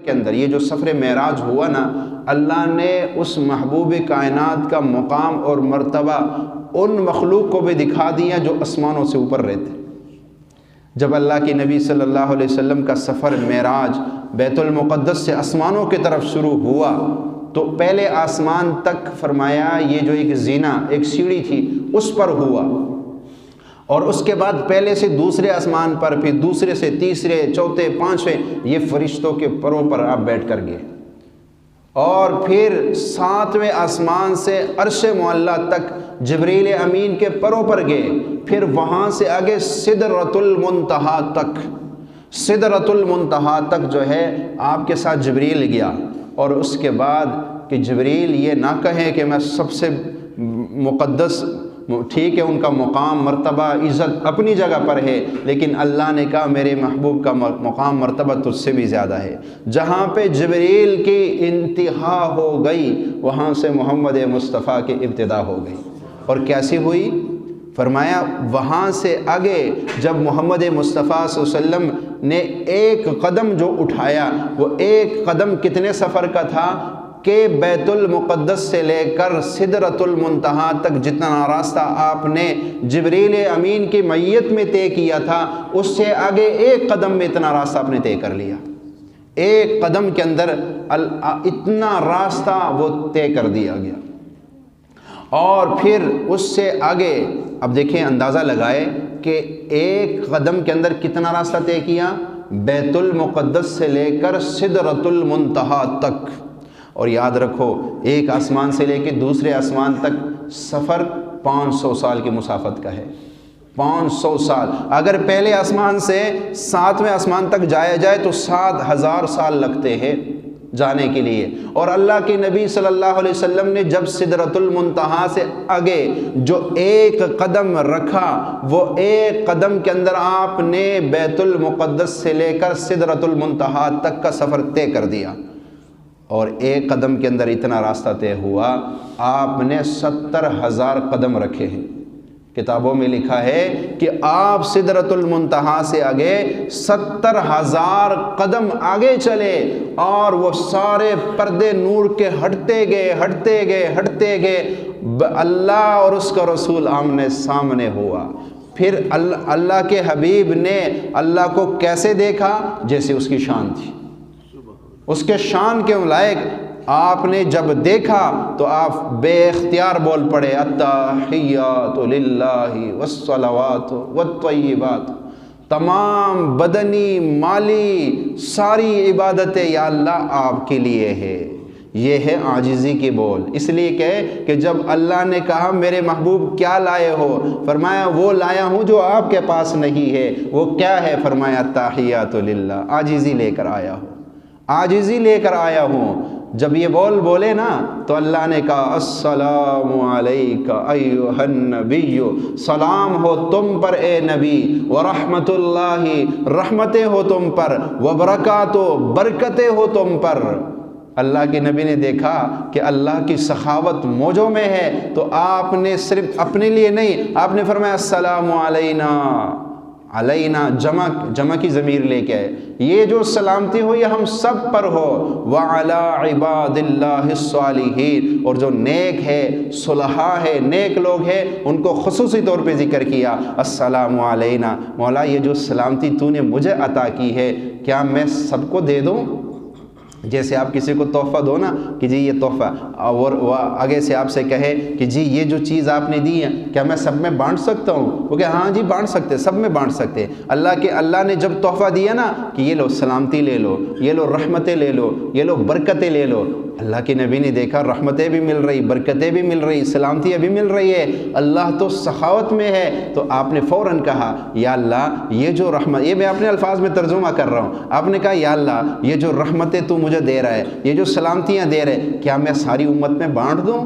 کے اندر یہ جو سفر معراج ہوا نا، اللہ نے اس محبوب کائنات کا مقام اور مرتبہ ان مخلوق کو بھی دکھا دیا جو آسمانوں سے اوپر رہتے۔ جب اللہ کے نبی صلی اللہ علیہ وسلم کا سفر معراج بیت المقدس سے آسمانوں کی طرف شروع ہوا تو پہلے آسمان تک فرمایا یہ جو ایک زینہ ایک سیڑھی تھی اس پر ہوا، اور اس کے بعد پہلے سے دوسرے آسمان پر، پھر دوسرے سے تیسرے، چوتھے، پانچویں، یہ فرشتوں کے پروں پر آپ بیٹھ کر گئے، اور پھر ساتویں آسمان سے عرش معلیٰ تک جبریل امین کے پروں پر گئے، پھر وہاں سے آگے سدرۃ المنتہا تک، سدرۃ المنتہا تک جو ہے آپ کے ساتھ جبریل گیا، اور اس کے بعد کہ جبریل یہ نہ کہیں کہ میں سب سے مقدس، ٹھیک ہے ان کا مقام مرتبہ عزت اپنی جگہ پر ہے، لیکن اللہ نے کہا میرے محبوب کا مقام مرتبہ تجھ سے بھی زیادہ ہے۔ جہاں پہ جبریل کی انتہا ہو گئی وہاں سے محمد مصطفیٰ کی ابتدا ہو گئی، اور کیسی ہوئی؟ فرمایا وہاں سے آگے جب محمد مصطفیٰ صلی اللہ علیہ وسلم نے ایک قدم جو اٹھایا، وہ ایک قدم کتنے سفر کا تھا کہ بیت المقدس سے لے کر سدرۃ المنتہا تک جتنا راستہ آپ نے جبریل امین کی میت میں طے کیا تھا، اس سے آگے ایک قدم میں اتنا راستہ آپ نے طے کر لیا، ایک قدم کے اندر اتنا راستہ وہ طے کر دیا گیا۔ اور پھر اس سے آگے اب دیکھیں، اندازہ لگائے کہ ایک قدم کے اندر کتنا راستہ طے کیا، بیت المقدس سے لے کر سدرۃ المنتہا تک۔ اور یاد رکھو ایک آسمان سے لے کے دوسرے آسمان تک سفر 500 سال کی مسافت کا ہے، 500 سال۔ اگر پہلے آسمان سے 7ویں آسمان تک جایا جائے تو 7000 سال لگتے ہیں جانے کے لیے، اور اللہ کے نبی صلی اللہ علیہ وسلم نے جب سدرۃ المنتہا سے آگے جو ایک قدم رکھا، وہ ایک قدم کے اندر آپ نے بیت المقدس سے لے کر سدرۃ المنتہا تک کا سفر طے کر دیا، اور ایک قدم کے اندر اتنا راستہ طے ہوا، آپ نے 70,000 قدم رکھے ہیں۔ کتابوں میں لکھا ہے کہ آپ سدرۃ المنتہا سے آگے 70,000 قدم آگے چلے، اور وہ سارے پردے نور کے ہٹتے گئے ہٹتے گئے ہٹتے گئے، اللہ اور اس کا رسول آمنے سامنے ہوا۔ پھر اللہ کے حبیب نے اللہ کو کیسے دیکھا؟ جیسے اس کی شان تھی، اس کے شان کے لائق آپ نے جب دیکھا تو آپ بے اختیار بول پڑے، التحیات للہ والصلوات والطیبات، تمام بدنی مالی ساری عبادتیں یا اللہ آپ کے لیے ہے۔ یہ ہے عاجزی کی بول، اس لیے کہ جب اللہ نے کہا میرے محبوب کیا لائے ہو، فرمایا وہ لایا ہوں جو آپ کے پاس نہیں ہے۔ وہ کیا ہے؟ فرمایا التحیات للہ، عاجزی لے کر آیا ہوں، عاجزی لے کر آیا ہوں۔ جب یہ بولے نا تو اللہ نے کہا السلام علیک ایھا النبی، سلام ہو تم پر اے نبی، ورحمت اللہ، رحمتیں ہو تم پر، وبرکاتہ، برکتیں ہو تم پر۔ اللہ کے نبی نے دیکھا کہ اللہ کی سخاوت موجوں میں ہے، تو آپ نے صرف اپنے لیے نہیں، آپ نے فرمایا السلام علینا، علینا جمع کی ضمیر لے کے آئے، یہ جو سلامتی ہو یہ ہم سب پر ہو، وعلی عباد اللہ الصالحین، اور جو نیک ہے، صلحاء ہے، نیک لوگ ہیں، ان کو خصوصی طور پہ ذکر کیا السلام علینا۔ مولا یہ جو سلامتی تو نے مجھے عطا کی ہے کیا میں سب کو دے دوں؟ جیسے آپ کسی کو تحفہ دو نا کہ جی یہ تحفہ، اور وہ آگے سے آپ سے کہے کہ جی یہ جو چیز آپ نے دی ہے کیا میں سب میں بانٹ سکتا ہوں؟ وہ کہ ہاں جی بانٹ سکتے، سب میں بانٹ سکتے۔ اللہ نے جب تحفہ دیا نا کہ یہ لو سلامتی لے لو، یہ لو رحمتیں لے لو، یہ لو برکتیں لے لو، اللہ کے نبی نے دیکھا رحمتیں بھی مل رہی، برکتیں بھی مل رہی، سلامتیاں بھی مل رہی ہے، اللہ تو سخاوت میں ہے، تو آپ نے فوراً کہا یا اللہ یہ جو رحمت، یہ میں اپنے الفاظ میں ترجمہ کر رہا ہوں، آپ نے کہا یا اللہ یہ جو رحمتیں تو مجھے دے رہا ہے، یہ جو سلامتیاں دے رہے، کیا میں ساری امت میں بانٹ دوں؟